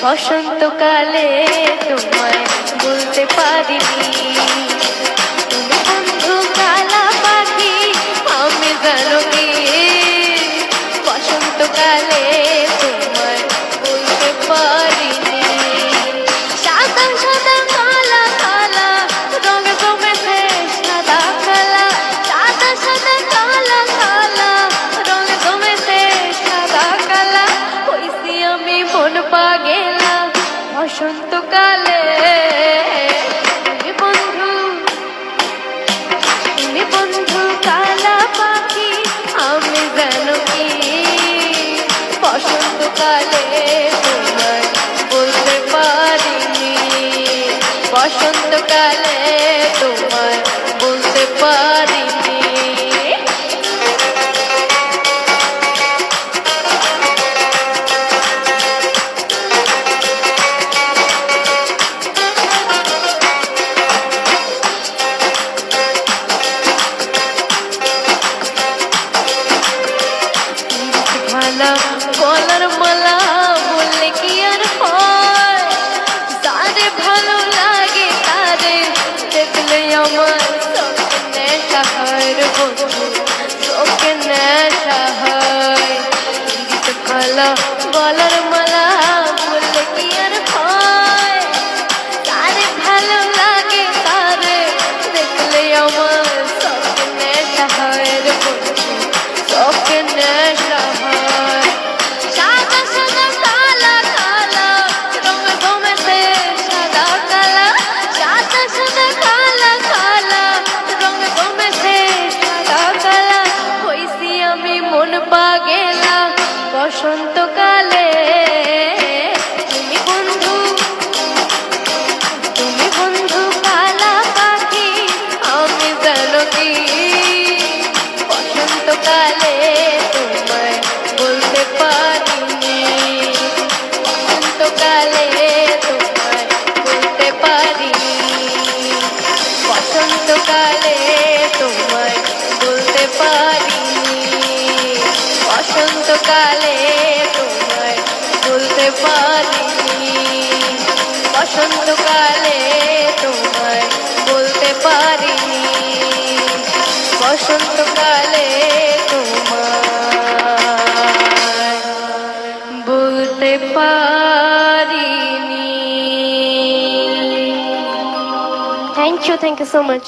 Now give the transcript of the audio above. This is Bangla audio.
বসন্তকালে তোমায় বলতে পারিনি। তুমি বন্ধু কালা পাখি, আমি জানো কি বসন্তকালে তোমায় বলতে পারিনি। সাদা সাদা কালা কালা রঙে জমেছে সাদা কালা, সাদা সাদা কালা কালা রঙে জমেছে সাদা কালা। হইছি আমি মন পাগেলা বসন্তকালে। তুমি বন্ধু কালা পাখি, আমি জানো কি বসন্তকালে তোমায় বলতে পারিনি। বসন্তকালে তোমায় বলতে পারিনি। গলার মালা বললে কি আর হয়, যারে ভালো লাগে তারে দেখলে আমার চোখে নেশা হয় রে বন্ধু, চোখে নেশা হয়। গলার মালা বললে কি আর হয়, যারে ভালো লাগে তারে দেখলে আমার চোখে নেশা হয় রে বন্ধু, চোখে নেশা হয়। সাদা সাদা কালা কালা রঙে জমেছে সাদা কালা, সাদা সাদা কালা কালা রঙে জমেছে সাদা কালা। হইছি আমি মন পাগেলা বসন্তকালে। তুমি বন্ধু কালা পাখি, আমি জানো কি বসন্তকালে তোমায় বলতে পারিনি। বসন্তকালে তোমায় বলতে পারিনি। বসন্তকালে তোমায় বলতে পারিনি। বসন্তকালে তোমায় বলতে পারিনি। বসন্তকালে তোমায় বলতে পারিনি। বসন্তকালে তোমায় বলতে পারিনি। Thank you so much.